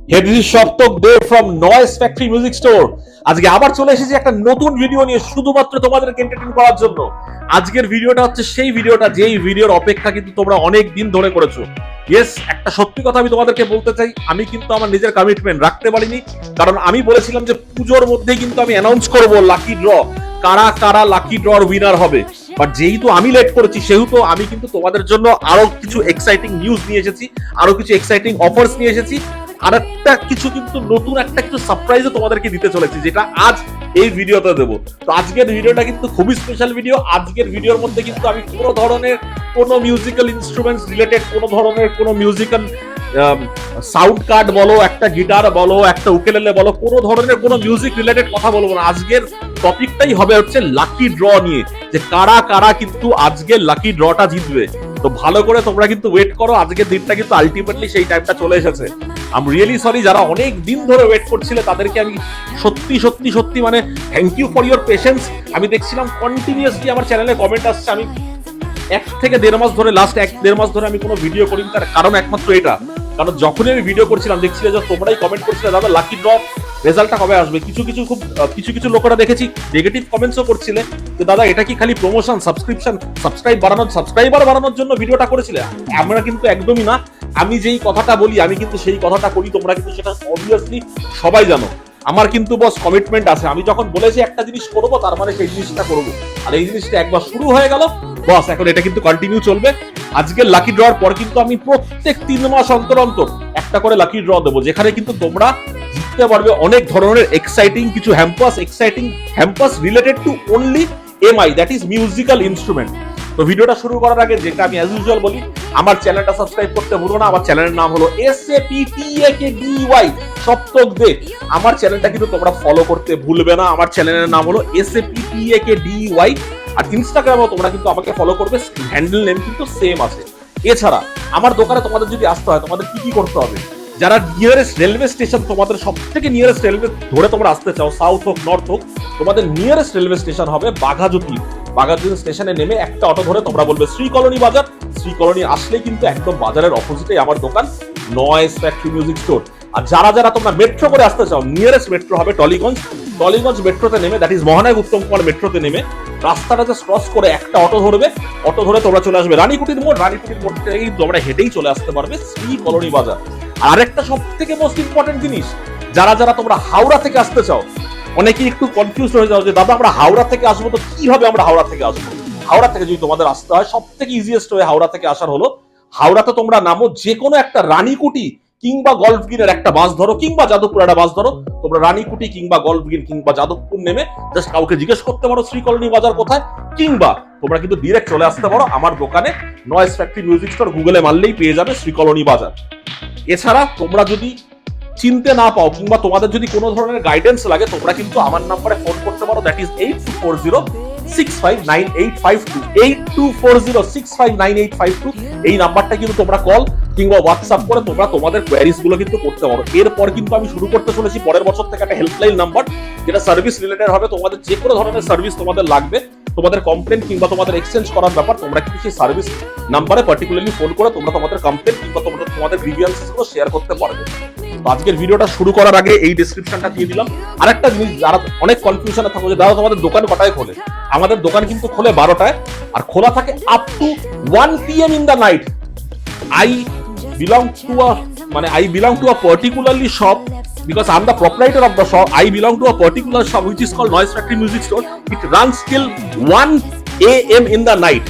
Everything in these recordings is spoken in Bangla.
হেডজি সপ্তক ডে from Noise Factory music store. আজকে আবার চলে এসেছি একটা নতুন ভিডিও নিয়ে, শুধুমাত্র তোমাদেরকে এন্টারটেইন করার জন্য। আজকের ভিডিওটা হচ্ছে সেই ভিডিওটা যেই ভিডিওর অপেক্ষা কিন্তু তোমরা অনেক দিন ধরে করেছো। ইয়েস, একটা সত্যি কথা আমি তোমাদেরকে বলতে চাই, আমি কিন্তু আমার নিজের কমিটমেন্ট রাখতে পারিনি, কারণ আমি বলেছিলাম যে পুজোর মধ্যেই কিন্তু আমি অ্যানাউন্স করব লাকি ড্র, কারা কারা লাকি ড্রর উইনার হবে। বাট যেহেতু আমি লেট করেছি, সেহেতু আমি কিন্তু তোমাদের জন্য আরো কিছু এক্সাইটিং নিউজ নিয়ে এসেছি, আরো কিছু এক্সাইটিং অফার্স নিয়ে এসেছি, আর একটা কিছু কিন্তু নতুন একটা কিছু সারপ্রাইজও তোমাদেরকে দিতে চলেছি, যেটা আজ এই ভিডিওতে দেবো। তো আজকের ভিডিওটা কিন্তু খুবই স্পেশাল ভিডিও। আজকের ভিডিওর মধ্যে কিন্তু আমি কোনো ধরনের কোনো মিউজিক্যাল ইনস্ট্রুমেন্টস রিলেটেড, কোনো ধরনের কোনো মিউজিক্যাল সাউন্ড কার্ড বলো, একটা গিটার বলো, একটা উকেলেলে বলো, কোনো ধরনের কোনো মিউজিক রিলেটেড কথা বলবো না। আজকের টপিকটাই হবে হচ্ছে লাকি ড্র নিয়ে, যে কারা কারা কিন্তু আজকে লাকি ড্রটা জিতবে। তো ভালো করে তোমরা কিন্তু ওয়েট করো, আজকের দিনটা কিন্তু আলটিমেটলি সেই টাইমটা চলে এসেছে। আই এম রিয়েলি সরি, যারা অনেক দিন ধরে ওয়েট করছিলে তাদেরকে আমি সত্যি সত্যি সত্যি মানে thank you for your patience. আমি দেখছিলাম কন্টিনিউয়াসলি আমার চ্যানেলে কমেন্ট আসছে, আমি 1 থেকে 1.5 মাস ধরে, লাস্ট 1-1.5 মাস ধরে আমি কোনো ভিডিও করিনি। তার কারণ একমাত্র এটা, কারণ যখনই আমি ভিডিও করছিলাম দেখছিলে যে তোমরাই কমেন্ট করছিলে দাদা লাকি ড্র রেজাল্টটা কবে আসবে। কিছু কিছু লোকেরা দেখেছি নেগেটিভ কমেন্টসও করছিলে যে দাদা এটা কি খালি প্রমোশন, সাবস্ক্রাইবার বাড়ানোর জন্য ভিডিওটা করেছিলে। আমরা কিন্তু একদমই না। আমি যেই কথাটা বলি আমি কিন্তু সেই কথাটা করি, তোমরা কিন্তু সেটা অবভিয়াসলি সবাই জানো। আমার কিন্তু বস কমিটমেন্ট আছে, আমি যখন বলেছি একটা জিনিস করবো তার মানে সেই জিনিসটা করবো। আর এই জিনিসটা একবার শুরু হয়ে গেল বস, এখন এটা কিন্তু কন্টিনিউ চলবে। আজকের লাকি ড্রর পর কিন্তু আমি প্রত্যেক 3 মাস অন্তর অন্তর একটা করে লাকি ড্র দেবো, যেখানে কিন্তু তোমরা জিততে পারবে অনেক ধরনের এক্সাইটিং কিছু হ্যাম্পাস related to only MI, that is musical instrument. তো ভিডিওটা শুরু করার আগে যেটা আমি অ্যাজ ইউজুয়াল বলি, আমার চ্যানেলটা সাবস্ক্রাইব করতে ভুলো না। আমার চ্যানেলের নাম হলো SAPTAKDY সপ্তক দে। আমার চ্যানেলটা কিন্তু তোমরা ফলো করতে ভুলবে না। আমার চ্যানেলের নাম হলো SAPTAKDY। আর ইনস্টাগ্রামেও তোমরা কিন্তু আমাকে ফলো করবে, হ্যান্ডেল নেম কিন্তু সেম আছে। এছাড়া আমার দোকানে তোমাদের যদি আসতে হয়, তোমাদের কি কি করতে হবে? যারা নিয়ারেস্ট রেলওয়ে স্টেশন, তোমাদের সব থেকে নিয়ারেস্ট রেলওয়ে ধরে তোমরা আসতে চাও, সাউথ হোক নর্থ হোক, তোমাদের নিয়ারেস্ট রেলওয়ে স্টেশন হবে বাঘাযতীন। বাঘাযতীন স্টেশনে নেমে একটা অটো ধরে তোমরা বলবে শ্রী কলোনি বাজার। শ্রী কলোনি আসলেই কিন্তু একদম বাজারের অপোজিটে আমার দোকান নয়েজ ফ্যাক্টরি মিউজিক স্টোর। আর যারা যারা তোমরা মেট্রো করে আসতে চাও, নিয়ারেস্ট মেট্রো হবে টলিগঞ্জ মেট্রোতে নেমে, দ্যাট ইজ মহানায়ক উত্তম কুমার মেট্রোতে নেমে রাস্তাটা জাস্ট ক্রস করে একটা অটো ধরবে। অটো ধরে তোমরা চলে আসবে রানীকুটির মোড় থেকে তোমরা হেঁটেই চলে আসতে পারবে শ্রী কলোনি বাজার। আর একটা সব থেকে মোস্ট ইম্পর্টেন্ট জিনিস, যারা যারা তোমরা হাওড়া থেকে আসতে চাও, অনেকেই একটু কনফিউজ হয়ে যাও যে দাদা আমরা হাওড়া থেকে আসবো, তো কিভাবে আমরা হাওড়া থেকে আসবো? হাওড়া থেকে যদি তোমাদের আসতে হয়, সব থেকে ইজিয়েস্ট ওয়ে হাওড়া থেকে আসার হলো, হাওড়াতে তোমরা নামো যে কোনো একটা রানীকুটি কিংবা গল্ফগিনের একটা বাস ধরো, কিংবা যাদবপুর একটা বাস ধরো। তোমরা রানীকুটি কিংবা গল্ফগিন কিংবা যাদবপুর নেমে জাস্ট কাউকে জিজ্ঞেস করতে পারো শ্রী কলোনি বাজার কোথায়, কিংবা তোমরা কিন্তু ডিরেক্ট চলে আসতে পারো আমার দোকানে নয়েজ ফ্যাক্টরি মিউজিক স্টোর, গুগলে মারলেই পেয়ে যাবে শ্রী কলোনি বাজার। এছাড়া তোমরা যদি চিনতে না পাও কিংবা তোমাদের যদি কোনো ধরনের গাইডেন্স লাগে, তোমরা কিন্তু আমার নাম্বারে ফোন করতে পারো, দ্যাট ইজ 8240659852 এই নাম্বারটা কিন্তু তোমরা কল কিংবা হোয়াটসঅ্যাপ করে তোমরা তোমাদের কোয়ারিজ গুলো কিন্তু করতে পারো। এরপর কিন্তু আমি শুরু করতে চলেছি পরের বছর থেকে একটা হেল্পলাইন নাম্বার, যেটা সার্ভিস রিলেটেড হবে। তোমাদের যে কোনো ধরনের সার্ভিস তোমাদের লাগবে, তোমাদের কমপ্লেন কিংবা তোমাদের এক্সচেঞ্জ করার ব্যাপার, তোমরা কিন্তু সেই সার্ভিস নাম্বারে পার্টিকুলারলি ফোন করে তোমরা তোমাদের কমপ্লেন কিংবা তোমাদের গ্রিভিয়েন্সেস গুলো শেয়ার করতে পারবে। আজকের ভিডিওটা শুরু করার আগে এই ডেসক্রিপশনটা দিয়ে দিলাম। আরেকটা জিনিস, যারা অনেক কনফিউশনে থাকো যে দাদা তোমাদের দোকান কটায় খোলে, আমাদের দোকান কিন্তু খোলে 12টায় আর খোলা থাকে up to 1 PM in the night. I belong to a particularly shop because I'm the proprietor of the shop. I belong to a particular shop which is called Noise Factory Music Store. It runs till 1 AM in the night.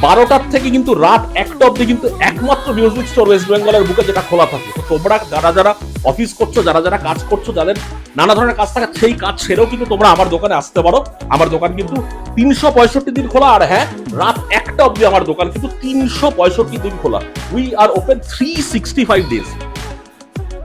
12টার থেকে কিন্তু রাত 1টা অবধি কিন্তু একমাত্র মিউজিক স্টোর ওয়েস্ট বেঙ্গলের বুকে যেটা খোলা থাকে। তো তোমরা যারা যারা অফিস করছো, যারা যারা কাজ করছো, যাদের নানা ধরনের কাজ থাকে, সেই কাজ সেরেও কিন্তু তোমরা আমার দোকানে আসতে পারো। আমার দোকান কিন্তু 365 দিন খোলা, আর হ্যাঁ, রাত 1টা অবধি আমার দোকান কিন্তু 365 দিন খোলা। We are open 365 days.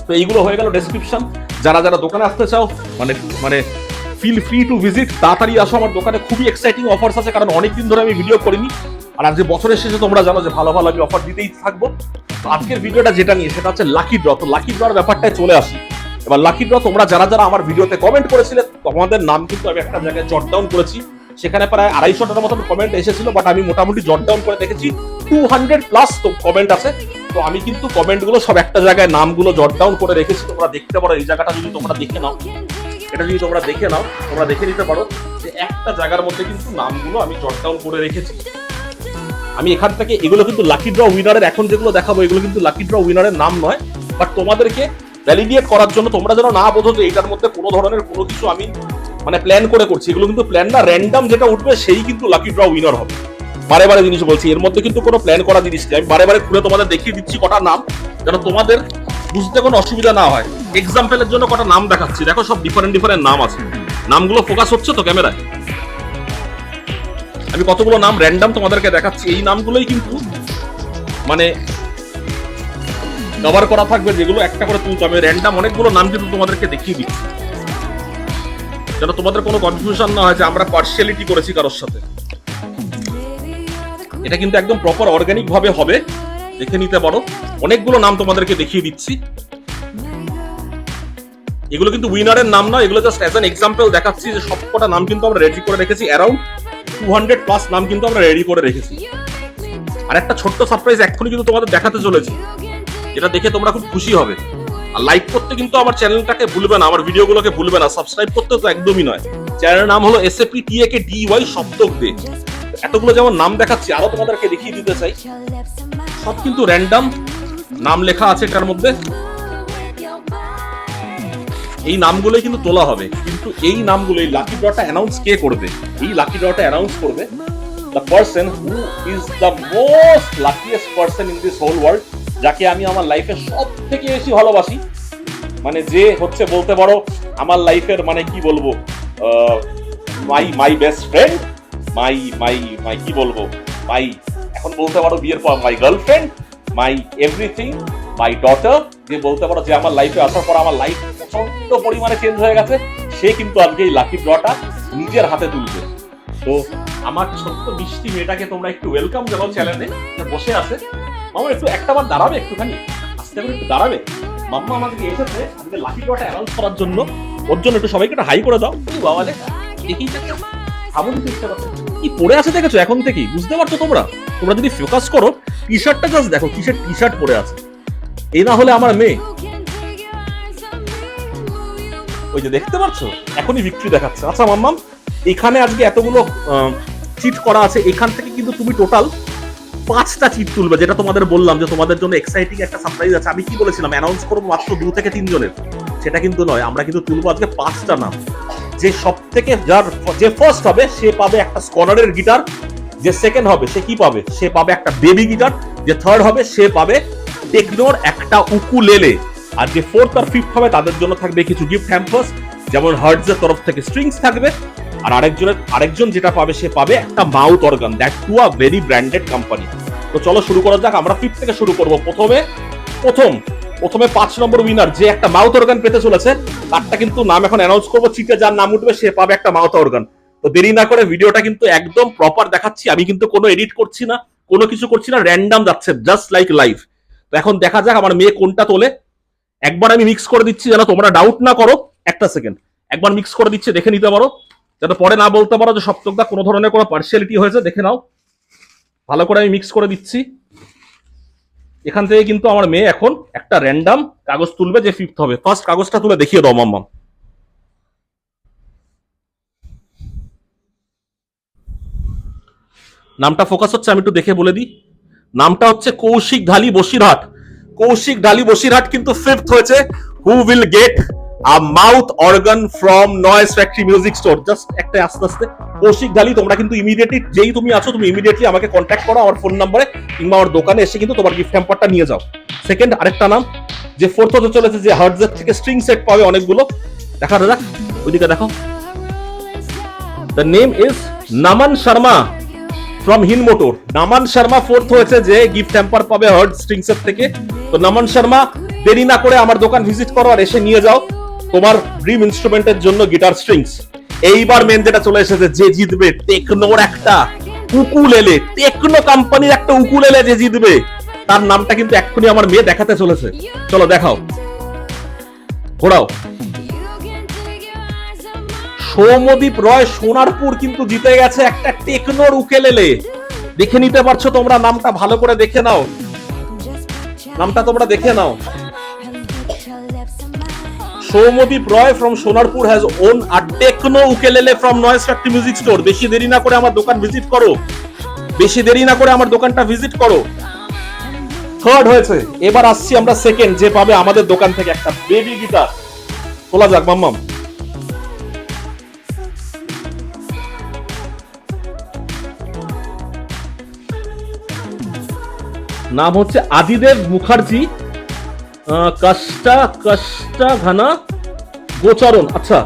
তো এইগুলো হয়ে গেল ডেসক্রিপশন। যারা যারা দোকানে আসতে চাও, মানে ফিল ফ্রি টু ভিজিট, তাড়াতাড়ি আসো আমার দোকানে। খুবই এক্সাইটিং অফার্স আছে, কারণ অনেকদিন ধরে আমি ভিডিও করিনি। আর আজকে বছরের শেষে তোমরা জানো যে ভালো ভালো আমি অফার দিতেই থাকবো। তো আজকের ভিডিওটা যেটা নিয়ে, সেটা হচ্ছে লাকি ড্র। তো লাকি ড্রর ব্যাপারটায় চলে আসি। এবার লাকি ড্র, তোমরা যারা যারা আমার ভিডিওতে কমেন্ট করেছিলে, তোমাদের নাম কিন্তু আমি একটা জায়গায় জট ডাউন করেছি। সেখানে প্রায় 250টার মতন কমেন্ট এসেছিল, বাট আমি মোটামুটি জট ডাউন করে দেখেছি 200+ কমেন্ট আছে। তো আমি কিন্তু কমেন্টগুলো সব একটা জায়গায় নামগুলো জট ডাউন করে রেখেছি, তোমরা দেখতে পারো। এই জায়গাটা যদি তোমরা দেখে নাও, এটা যদি তোমরা দেখে নাও, তোমরা দেখে নিতে পারো যে একটা জায়গার মধ্যে কিন্তু নামগুলো আমি জট ডাউন করে রেখেছি। আমি এখান থেকে এগুলো কিন্তু লাকি ড্র উইনারের, এখন যেগুলো দেখাবো এগুলো কিন্তু লাকি ড্র উইনারের নাম নয়, বাট তোমাদেরকে ভ্যালিডেট করার জন্য, তোমরা যেন না বোঝো যে এইটার মধ্যে কোনো ধরনের কোনো কিছু আমি মানে প্ল্যান করে করছি। এগুলো কিন্তু প্ল্যান না, র্যান্ডম যেটা উঠবে সেই কিন্তু লাকি ড্র উইনার হবে। বারে বারে জিনিস বলছি, এর মধ্যে কিন্তু কোনো প্ল্যান করা জিনিস নেই। আমি বারে বারে খুলে তোমাদের দেখিয়ে দিচ্ছি কটা নাম, যেন তোমাদের বুঝতে কোনো অসুবিধা না হয়। এক্সাম্পলের জন্য কটা নাম দেখাচ্ছি, দেখো সব ডিফারেন্ট ডিফারেন্ট নাম আছে। নামগুলো ফোকাস হচ্ছে তো ক্যামেরায়? আমি কতগুলো নাম র্যান্ডম তোমাদেরকে দেখাচ্ছি। এই নামগুলোই কিন্তু মানে কভার করা থাকবে, যেগুলো একটা করে তুলতে হবে। র্যান্ডম অনেকগুলো নাম কিন্তু তোমাদেরকে দেখিয়ে দিচ্ছি, যেন তোমাদের কোনো কনফিউশন না হয় যে আমরা পার্সিয়ালিটি করেছি কারোর সাথে। এটা কিন্তু একদম প্রপার অর্গানিক ভাবে হবে, দেখে নিতে পারো। অনেকগুলো নাম তোমাদেরকে দেখিয়ে দিচ্ছি। এগুলো কিন্তু উইনারের নাম না, এগুলো জাস্ট অ্যাজ অ্যান এক্সাম্পল দেখাচ্ছি যে সবকটা নাম কিন্তু আমরা রেডি করে রেখেছি। অ্যারাউন্ড 200+ নাম কিন্তু আমরা রেডি করে রেখেছি। আর একটা ছোট্ট সারপ্রাইজ এক্ষুনি কিন্তু তোমাদের দেখাতে চলেছি, যেটা দেখে তোমরা খুব খুশি হবে। আর লাইক করতে কিন্তু আমার চ্যানেলটাকে ভুলবে না, আমার ভিডিওগুলোকে ভুলবে না। সাবস্ক্রাইব করতে তো একদমই নয়। চ্যানেলের নাম হলো SAPTAKDY সপ্তক দে। এতগুলো যেমন নাম দেখাচ্ছি, আরো তোমাদেরকে দেখিয়ে দিতে চাই। সব কিন্তু র্যান্ডম নাম লেখা আছে এটার মধ্যে। এই নামগুলোই কিন্তু তোলা হবে, কিন্তু এই নামগুলো, এই লাকি ড্রটা অ্যানাউন্স কে করবে? এই লাকি ড্রটা অ্যানাউন্স করবে the person who is the most luckiest person in this whole world, যাকে আমি আমার লাইফে সব থেকে বেশি ভালোবাসি। মানে যে হচ্ছে বলতে পারো আমার লাইফের মানে কি বলবো, মাই বেস্ট ফ্রেন্ড, মাই কি বলবো, মাই এখন বলতে পারো বিয়ের পর my girlfriend, my everything, my daughter, যে বলতে পারো যে আমার লাইফে আসার পর আমার লাইফ প্রচন্ড পরিমাণে চেঞ্জ হয়ে গেছে, সে কিন্তু আজকে এই লাকি ড্রটা নিজের হাতে তুলবে। তো আমার ছোট্ট মিষ্টি মেয়েটাকে তোমরা একটু ওয়েলকাম জানাও চ্যানেলে, বসে আছে। মামা একটু একটাবার দাঁড়াবে, একটুখানি আস্তে করে একটু দাঁড়াবে। মাম্মা আমাদেরকে এসেছে আজকে লাকি ড্রটা অ্যানাউন্স করার জন্য, ওর জন্য একটু সবাইকে একটা হাই করে দাও। বাবা রে, দেখি ভাবুন ইচ্ছে করছে কি পরে আছে, দেখেছো এখন থেকেই বুঝতে পারছো তোমরা। তোমরা যদি ফোকাস করো, টি শার্টটা জাস্ট দেখো কিসের টি শার্ট পরে আছে। এই না হলে আমার মেয়ে, ওই যে দেখতে পাচ্ছ এখনই ভিক্টরি দেখাচ্ছে। আচ্ছা মাম্মাম, এখানে আজকে এতগুলো চিট করা আছে, এখান থেকে কিন্তু তুমি টোটাল 5টা চিট তুলবে, যেটা তোমাদের বললাম যে তোমাদের জন্য এক্সাইটিং একটা সারপ্রাইজ আছে। আমি কি বলেছিলাম অ্যানাউন্স করবো মাত্র 2 থেকে 3 জনের, সেটা কিন্তু নয়। আমরা কিন্তু তুলবো আজকে 5টা নাম। যে সব থেকে যে ফার্স্ট হবে সে পাবে একটা স্কনারের গিটার, যে সেকেন্ড হবে সে কি পাবে, সে পাবে একটা বেবি গিটার, যে থার্ড হবে সে পাবে টেকনোর একটা উকুলেলে, আর যে ফোর্থ আর ফিফথ হবে তাদের জন্য থাকবে কিছু গিফট হ্যাম্পার্স, যেমন হার্টজের তরফ থেকে স্ট্রিংস থাকবে। আর আরেকজন যেটা পাবে সে পাবে একটা mouth organ, that to a very branded company. তো চলো শুরু করা যাক। আমরা ফিফথ থেকে শুরু করবো। প্রথমে 5 নম্বর উইনার যে একটা মাউথ অর্গান পেতে চলেছে, তারটা কিন্তু নাম এখন অ্যানাউন্স করবো। চিটে যার নাম উঠবে সে পাবে একটা মাউথ অর্গান। তো দেরি না করে ভিডিওটা কিন্তু একদম প্রপার দেখাচ্ছি। আমি কিন্তু কোনো এডিট করছি না, কোনো কিছু করছি না, র্যান্ডম যাচ্ছে জাস্ট লাইক লাইভ। তো এখন দেখা যাক আমার মেয়ে কোনটা তোলে। একবার আমি মিক্স করে দিচ্ছি যেন তোমরা ডাউট না করো। একটা সেকেন্ড, একবার মিক্স করে দিচ্ছি, দেখে নিতে পারো, যাতে পরে না বলতে পারো যে সপ্তকদা কোনো ধরনের কোনো পার্সিয়ালিটি হয়েছে। দেখে নাও, ভালো করে আমি মিক্স করে দিচ্ছি। এখান থেকে কিন্তু আমার মেয়ে এখন একটা র্যান্ডম কাগজ তুলবে, যে ফিফথ হবে। ফার্স্ট কাগজটা তুলে দেখিয়ে দাও মাম্মা। নামটা ফোকাস হচ্ছে, আমি একটু দেখে বলে দিই। নামটা হচ্ছে কৌশিক ঢালি বসিরহাট। কৌশিক ঢালি বসিরহাট কিন্তু ফিফথ হয়েছে। Who will get a mouth organ from Noise Factory music store. Just একটা আস্তে আস্তে। কৌশিক ঢালি, তোমরা কিন্তু ইমিডিয়েটলি যেই তুমি আছো, তুমি ইমিডিয়েটলি আমাকে কন্ট্যাক্ট করো আমার ফোন নম্বরে, কিংবা আমার দোকানে এসে কিন্তু তোমার গিফট হ্যাম্পারটা নিয়ে যাও। সেকেন্ড আরেকটা নাম যে ফোর্থ হতে চলেছে, যে হার্টজের থেকে স্ট্রিং সেট পাবে অনেকগুলো। দেখা যাক, ওইদিকে দেখো। দ্য নেম ইজ নামান শর্মা ফ্রম হিন মোটর। নামান শর্মা ফোর্থ হয়েছে, যে গিফট হ্যাম্পার পাবে হার্ট স্ট্রিংস এর থেকে। তো নামান শর্মা, দেরি না করে আমার দোকান ভিজিট করো আর এসে নিয়ে যাও তোমার ড্রিম ইনস্ট্রুমেন্টের জন্য গিটার স্ট্রিংস। এইবার মেন যেটা চলে এসেছে, যে জিতবে টেকনোর একটা উকুলেলে, টেকনো কোম্পানির একটা উকুলেলে যে জিতবে, তার নামটা কিন্তু এক্ষুনি আমার মেয়ে দেখাতে চলেছে। চলো দেখাও, ঘোরাও। সৌম্যদীপ রয় সোনারপুর কিন্তু জিতে গেছে একটা টেকনোর উকুলেলে। দেখে নিতে পারছো তোমরা, নামটা ভালো করে দেখে নাও। নামটা তোমরা দেখে নাও। সৌমদীপ রয় from Sonarpur has owned a techno ukulele from Noise Factory Music Store. বেশি দেরি না করে আমার দোকান ভিজিট করো, বেশি দেরি না করে আমার দোকানটা ভিজিট করো। থার্ড হয়েছে। এবার আসছি আমরা সেকেন্ড, যে পাবে আমাদের দোকান থেকে একটা বেবি গিটার। তোলা যাক মাম্মাম। নাম হচ্ছে আদিদেব মুখার্জি, কষ্টা ঘানা গোচরণ। আচ্ছা,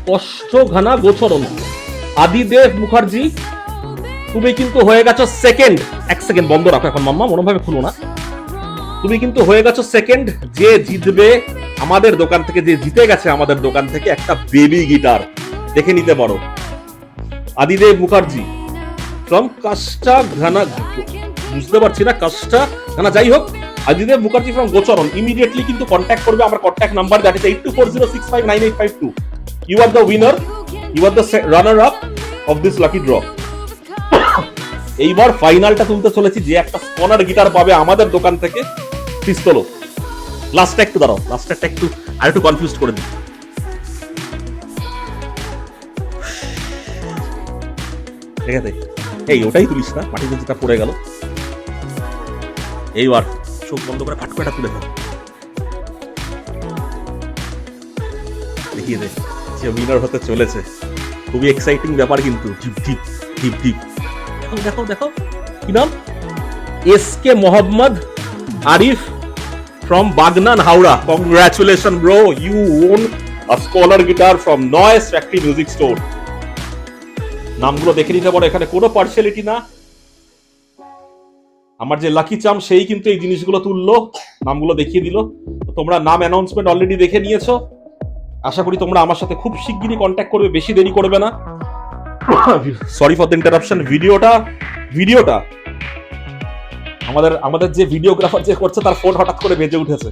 কষ্ট ঘানা গোচরণ। আদিদেব মুখার্জি, তুমি কিন্তু হয়ে গেছো সেকেন্ড। এক সেকেন্ড বন্ধ রাখো এখন মাম্মা, মনোভাবে খুলো না। তুমি কিন্তু হয়ে গেছো সেকেন্ড। যে জিতবে আমাদের দোকান থেকে, যে জিতে গেছে আমাদের দোকান থেকে একটা বেবি গিটার, দেখে নিতে পারো। আদিদেব মুখার্জি ফ্রম কাষ্টা ঘানা, বুঝতে পারছি না, কাষ্টা ঘানা, যাই হোক, আদিদেব মুখার্জি ফ্রম গোচরণ। ইমিডিয়েটলি কিন্তু কন্ট্যাক্ট করবে আমার contact number, that is 8240659852। You are the winner, you are the runner up of this lucky draw. এইবার ফাইনালটা তুলতে চলেছি, যে একটা স্পনার গিটার পাবে আমাদের দোকান থেকে। প্লিজ তোলো। লাস্টটা একটু দাঁড়াও, লাস্টটা একটু আর একটু কনফিউজ করে দিই। ঠিক আছে, এই ওটাই তুলিস না, মাটিতে যেটা পড়ে গেল। এইবার চোখ বন্ধ করে কাটকোটা তুলে দাও, দেখিয়ে দে যে উইনার হতে চলেছে। খুবই এক্সাইটিং ব্যাপার কিন্তু। ঢিপ ঢিপ ঢিপ ঢিপ। দেখো দেখো, কি নাম? SK Mohammad Arif from Bagnan, Howrah. Congratulations, bro. You won a scholar guitar from Noise Factory Music Store. নামগুলো দেখে নিতে পারো, এখানে কোনো পার্সিয়ালিটি না। আমার যে লাকি চাম সেই কিন্তু এই জিনিসগুলো তুললো, নামগুলো দেখিয়ে দিল। তোমরা নাম অ্যানাউন্সমেন্ট অলরেডি দেখে নিয়েছো। আশা করি তোমরা আমার সাথে খুব শিগগিরই কন্ট্যাক্ট করবে, বেশি দেরি করবে না। Sorry for the interruption. ভিডিওটা আমাদের যে ভিডিওগ্রাফার যে করছে তার ফোন হঠাৎ করে বেজে উঠেছে।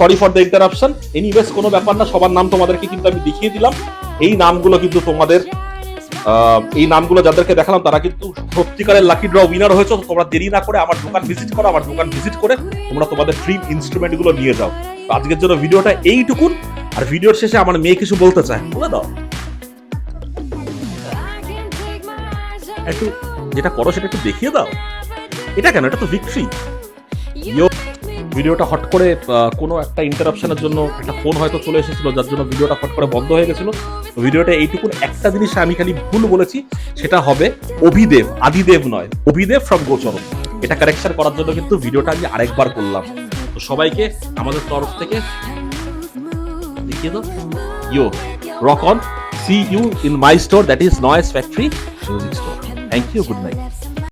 Sorry for the interruption. Anyways কোনো ব্যাপার না, সবার নাম তোমাদেরকে কিন্তু আমি দেখিয়ে দিলাম। এই নামগুলো কিন্তু তোমাদের, এই নামগুলো যাদেরকে দেখালাম তারা কিন্তু সত্যিকারের লাকি ড্র উইনার হয়েছে। তোমরা দেরি না করে আমার দোকান ভিজিট করো, আমার দোকান ভিজিট করে তোমরা তোমাদের ড্রিম ইনস্ট্রুমেন্ট গুলো নিয়ে যাও। তো আজকের জন্য ভিডিওটা এইটুকুন। আর ভিডিওর শেষে আমার মেয়ে কিছু বলতে চায়, বলে দাও। একটু যেটা করো সেটা একটু দেখিয়ে দাও। এটা কেন? এটা তো ভিক্টরি। ভিডিওটা হট করে কোনো একটা ইন্টারাপশনের জন্য একটা ফোন হয়তো চলে এসেছিল, যার জন্য ভিডিওটা হট করে বন্ধ হয়ে গেছিল। ভিডিওটা এইটুকুন। একটা জিনিস আমি খালি ভুল বলেছি, সেটা হবে অভিদেব, আদিদেব নয়, অভিদেব ফ্রম গোচরণ। এটা কারেকশন করার জন্য কিন্তু ভিডিওটা আমি আরেকবার করলাম। তো সবাইকে আমাদের তরফ থেকে দেখিয়ে দাও। You rock on, see you in my store, that is Noise Factory music Store. Thank you, good night.